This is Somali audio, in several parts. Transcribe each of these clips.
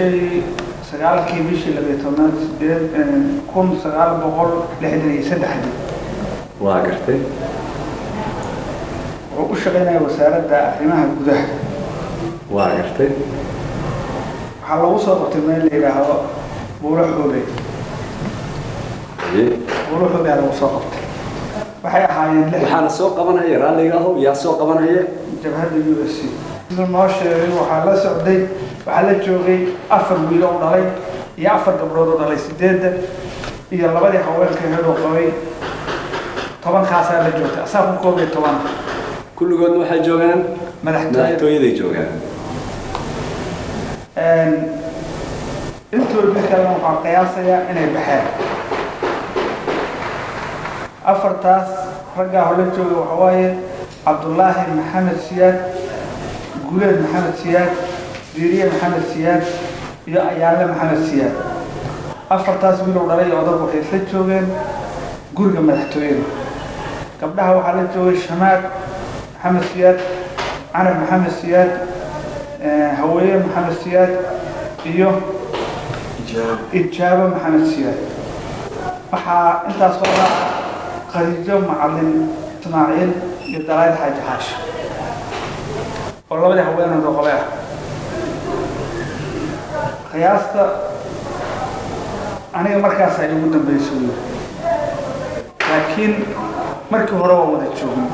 dhashay sagaalkii bishii 1963 waa gartay wuxuu u shaqeynaya wasaaradda arrimaha gudaha waa gartay waxaa lagu soo qabtay meel la yidhaahdo buulo xoogay buulo xoogay lagu soo qabtay waxay ahaayeen waxaana soo qabanaya raalliga ah yaa soo qabanaya jabhadda USC sidoo noo sheegay waxaa la socday waxaa la joogay 4 wiil oo dhalay iyo 4 gabdhood oo dhalay 8 iyo labadii haweenka oo qabay 10 khaasaa la joogtay asaab ku koobay 10 kulligood waxay joogaan madaxtooyaday joogaan intood midkale waxaa qiyaasaya inay baxeen afartaas raggaa hore jooga waxa waaye Cabdullaahi Maxamed Siyaad Guuleed Maxamed Siyaad Diiriye Maxamed Siyaad iyo Ayaale Maxamed Siyaad afartaas wiil oo dhalay odag waxay isla joogeen guriga madaxtooyada gabdhaha waxaa la joogay Shamaad محمد سياد أنا محمد سياد هوية محمد سياد إجابة محمد سياد أنت صورة خديجة معلم إسماعيل يدرائد حاج حاش والله بدي هوية أنا رقبها قياسة أنا مركز سعيد مدن بيسوي لكن مركز هو مدن شوفي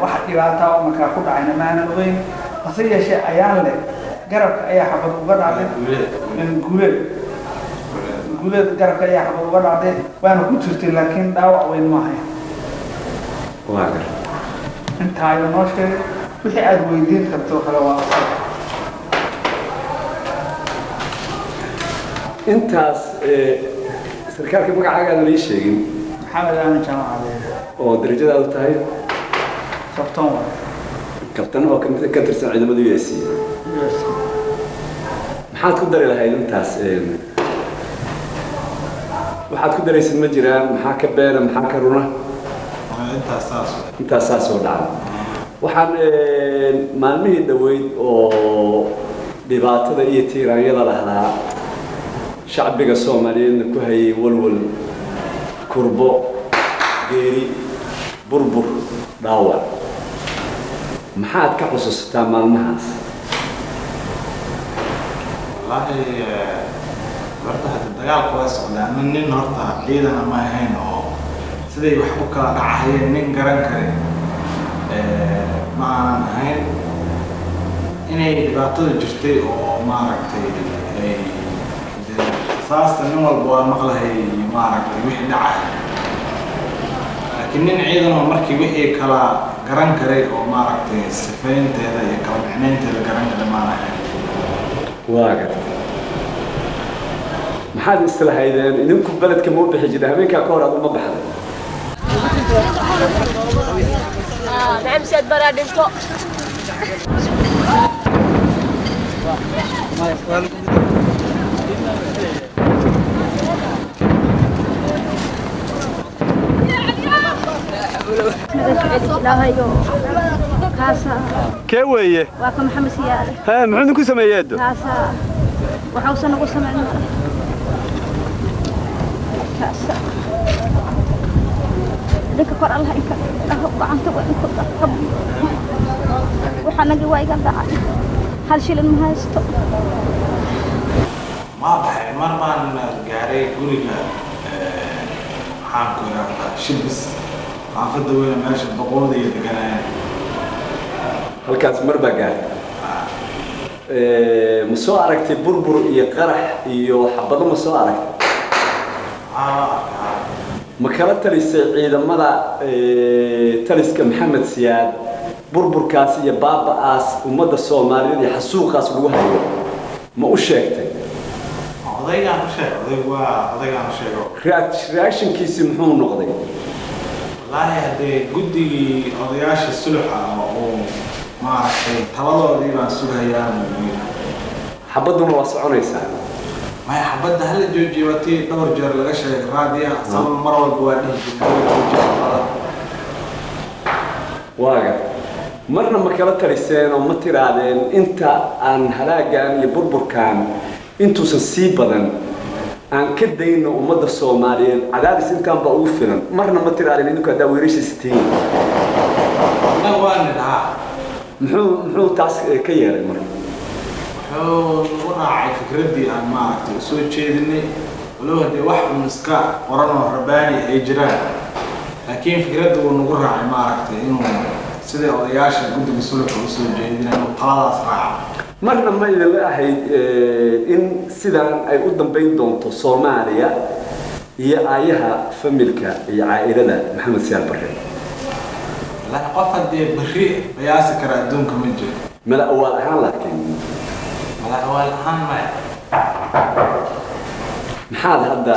waxa dhibaato oo markaa ku dhacayna ma aanan ogeyn hase yeeshee ayaan leh garabka ayaa xabad uga dhacday guuleed garabka ayaa xabad uga dhacday waana ku jirtay laakiin dhaawac weyn ma ahayn intaa ayuu noo sheegay wixii aad weydiin karto kale waa intaas sarkaalka magacaaga la sheegin maxamed aamin jaamacadeed oo darajadaadu tahay كابتن oo ka tirsan ciidamada USC maxaad ku dari lahayd intaas waxaad ku daraysid ma jiraan maxaa ka beena maxaa ka runa intaas saas oo dhacay waxaan maalmihii dhaweyd oo dhibaatada iyo tiiraanyada lahaa shacbiga Soomaaliyeed ku hayay walwal kurbo geeri burbur dhaawac maxaad ka xusuustaa maalmahaas wallaahi horta dagaalku waa socdaa nin horta ciidan ma ahayn oo siday wax u kala dhacayeen nin garan kare ma aanan ahayn inay dhibaatada jirtay oo maaragtay saasta nin walba waa maqlahay maaragtay wixii dhacay laakiin nin ciidan oo markii wixii kala garan karay oo maaragtay sifaynteeda iyo kala micnaynteeda garan kara maanahay waaga maxaad islahaydeen idinku beledka ma u bixi jiray habeenkaa ka hor aad uma baxday نعم سيد برادنتو كيف ويه؟ واكم محمد سيادة. ها محمد كل سمع يده. كاسا وحوسنا قول سمع كاسا. ذيك قر الله إنك له عنك وإنك رب وحنا جواي قد عاد هل شيء لما هيستو. ما بحي مرة جاري قولي حاكم شبس عفد وين ماشي بقودي يتقنين. halkaas marba gaar ma soo aragtay burbur iyo qarax iyo xabado ma soo aragtay ma kala talisay ciidamada taliska Maxamed Siyaad burburkaas iyo baaba'aas ummadda Soomaaliyeed iyo xasuuqaas lagu hayo ma u sheegtay odaygaan sheego reactionkiisi muxuu noqday wallaahi hadee guddigii odayaasha sulxa oo maaragtay taladoodii baan sugayaan xabaduna waa soconaysaa ما حبدا هل جوجيوتي دور جر لغا شيء راديا صار مرة والبوادي واقع marna ma kala taliseen oo ma tiraadeen inta aan halaagan iyo burburkan intuusan sii badan aan ka dayno ummadda Soomaaliyeed cadaadis intaan ba ugu filan marna ma tiraadeen idinku hadaa weerarsiisteen muxuu taas ka yeelay marka wuxuu raacay fikradii aan maaragtay soo jeedinay walow hadii wax iska qoran oo rabaani ay jiraan laakiin fikraddu uu nagu raacay maaragtay inuu sida odayaasha guddiga sulka u soo jeedinay oo taladaas raaca marna ma idin ahayd in sidaan ay u dambeyn doonto Soomaaliya iyo aayaha familka iyo caa'ilada Maxamed Siyaad Barre la qof hadii bari qiyaasi kara adduunka ma jiro mala awal ahaan laakiin mala awal ahaan ma maxaad hadda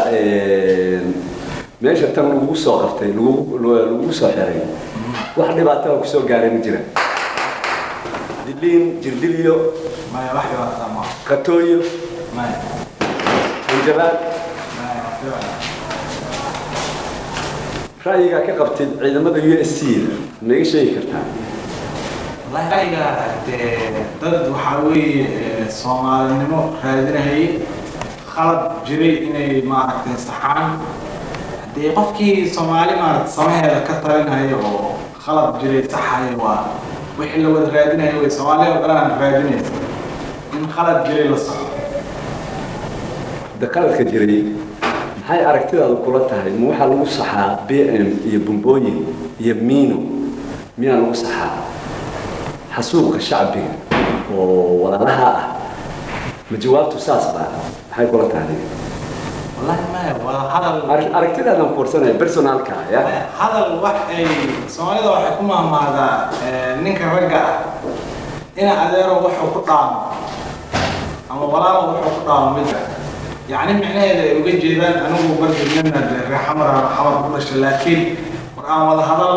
meesha tan lagu soo qabtay lagu soo xiray wax dhibaato ah ku soo gaaray ma jira dilin jirdiliyo ma wax dhibaato ma qatooyo ma anjabaad ra'yiga ka qabtay ciidamada USC ma iga sheegi kartaa wallahi ra'yiga dad waxa weeye Soomaalinimo raadinayay khalad jiray inay maaragtay saxaan hadii qofkii Soomaali maaragtay sameeyay ka talinayo oo khalad jiray saxay waa wixii la wada raadinayo way Soomaaliya oo dhan raadinayso in khalad jiray la saxo daqalka jiray maxay aragtidaadu kula tahay ma waxa lagu saxaa BM iyo bumbooyin iyo miino miya lagu saxaa xasuuqa shacbiga oo walaalaha ah ma jawaabtu saas baa maxay kula tahay والله ما ولا هذا أركتنا أنا كورسنا بيرسونال كا هذا الواحد سؤالي ده حكومة ماذا نك رجع هنا أديره وحو قطعة أما ولا وحو قطعة مثل يعني معناه إذا يوجد جيران أنا وبرد مننا الحمر كل شيء لكن قرآن ولا هذا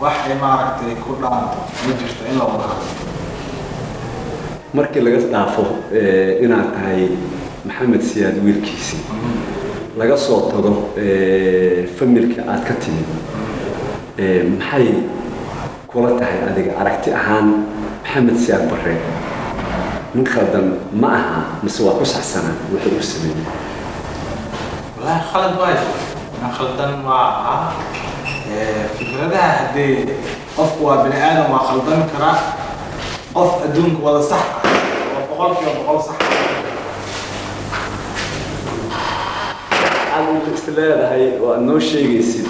واحد ما عرفت قطعة مجرد إلا ولا markii laga dhaafo inaad tahay Maxamed Siyaad wiilkiisi laga soo tago familka aad ka timid maxay kula tahay adiga aragti ahaan Maxamed Siyaad Barre min khaldan ma aha mise waa ku saxsanaa wuxuu u sameeyay والله خالد واجد أنا خالدان مع فكرتها هدي قفوا بني آدم وخالدان كرا قف أدونك ولا صح وبقول كي وبقول صح أنا الاستلال هاي وأنه شيء يصير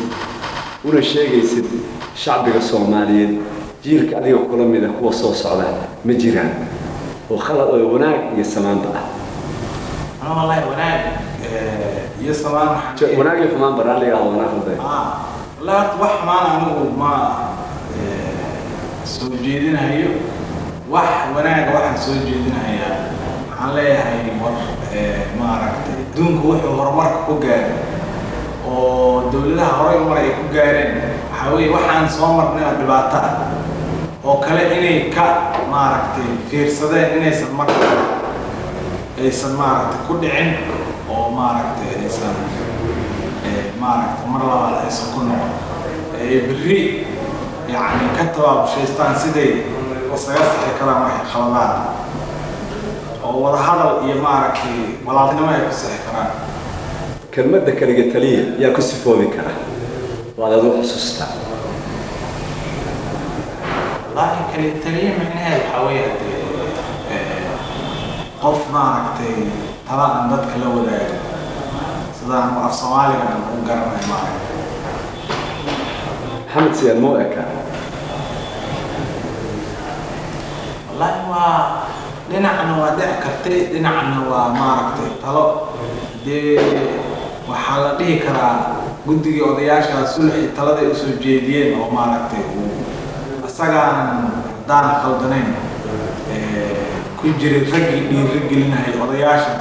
ولا شيء يصير شعب الصومالي جيرك عليه كل من هو صوص على مجيران وخلق وناك يسمان بقى أنا والله وناك يسمان وناك يفهم برالي أو وناك لا تروح معنا ما سوجيدين هيو وناك واحد سوجيدين هيا عليه هاي مر ما عرفت دون كوح وهرمرك كوجار ودولها هراي مرة كوجارين حوي واحد صامر بالبعتها وكله إني كا ما عرفت في صدق إني سمر إيسان ما عرفت كل عين وما عرفت إيسان ما عرفت مرة ولا إيسان كنا بري يعني كتب بشيستان سيدي وسياسة كلام واحد خلالات ولا هذا يمارك ولا تنما يكسر كلام كلمة ذكرية تلية يا كسفوا بكرة وهذا ذو حسوستا والله كلمة تلية معناها الحوية قف مارك ترى أن ذات كلام ولا صدق ما أفصالي عن قرن مارك محمد سياد مو أكا والله ما دينعنا ودع كرتي دينعنا وماركتي طلب دي وحالا دي كرا قدقي وضياشا سلحي طلبي أسو جيدين وماركتي أساقان دان خلطنين كجري رجي لنا هي وضياشا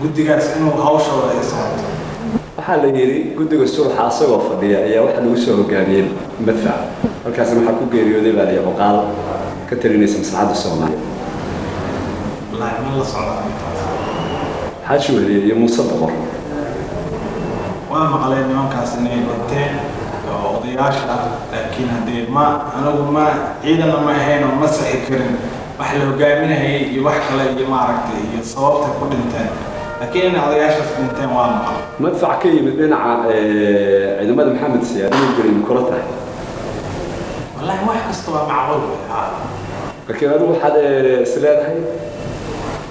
قدقي أسئنو هاوشا ولا يسعد waxaa la yiri guddiga sulxa asagoo fadhiya ayaa waxa lagu soo hogaamiyay madfac halkaas waxa ku geeriyooday baa la boqaal ka talinaysa maslaxada Soomaaliya la ma la socdo xaashu weeyay Muuse Boqor waa maqalay nimankaas inay dhinteen oo odayaasha laakiin haddee anagu ciidana ma ahayn oo ma saxi karin wax la hogaaminayay iyo wax kale iyo maaragtay iyo sababtay ku dhinteen laakiin inay odayaashaas dhinteen waa maqal madfac ka yimid dhinaca ciidamada maxamed siyaad inuu gelin kula tahay wallahi wax kasta waa macquul laakiin adigu waxaad isleedahay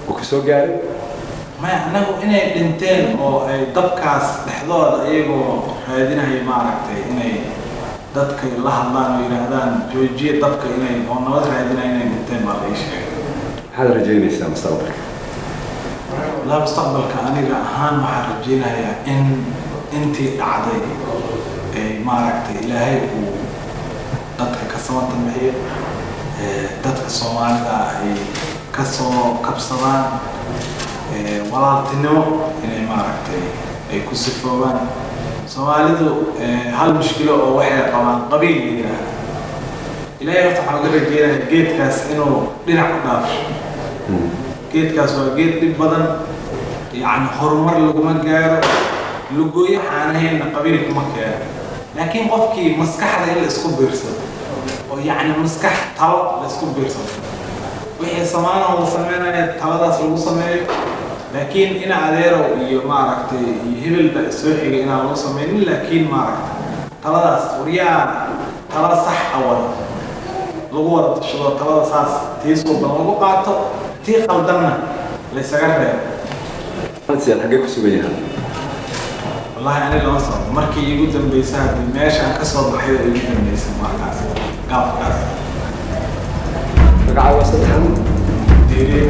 oo ku soo gaaray maya anagu inay dhinteen oo ay dabkaas dhexdooda iyagoo raadinaya maaragtay inay dadka la hadlaan oo yidhaahdaan joojiye dabka inay oo nabad raadinaya inay dhinteen baa la ii sheegay maxaad rajaynaysaa mustaqbalka la mustaqbalka aniga ahaan waxaan rajaynayaa in intii dhacday ay maaragtay ilaahay uu dadka ka samatan bixiyo dadka soomaalida ay ka soo kabsadaan walaaltinimo inay maaragtay ay ku sifoobaan soomaalidu hal mushkilo oo waxay qabaan qabiil la yidhaahdo ilaahay horta waxaan uga rajaynayaa geedkaas inuu dhinac u dhaafo geedkaas waa geed dhib badan yacni horumar laguma gaaro lugooyo xaanaheenna qabiil kuma keeno laakiin qofkii maskaxda in la isku biirsado oo yacni maskax talo la isku biirsado wixii samaanahooda sameynaya taladaas lagu sameeyo laakiin ina adeerow iyo maaragtay iyo hebelba soo xigay inaan lagu sameynin laakiin maaragtay taladaas waryaa tala sax awada lagu wada tashado talada saas tii suuban lagu qaato tii qaldanna la isaga reebo siyaad xaggee ku sugan yahay wallahi ani lama socdo markii iigu dambaysa haddii meeshaan ka soo baxay oo iigu dambaysa markaas gaabkaas magacaaga saddexan diiriye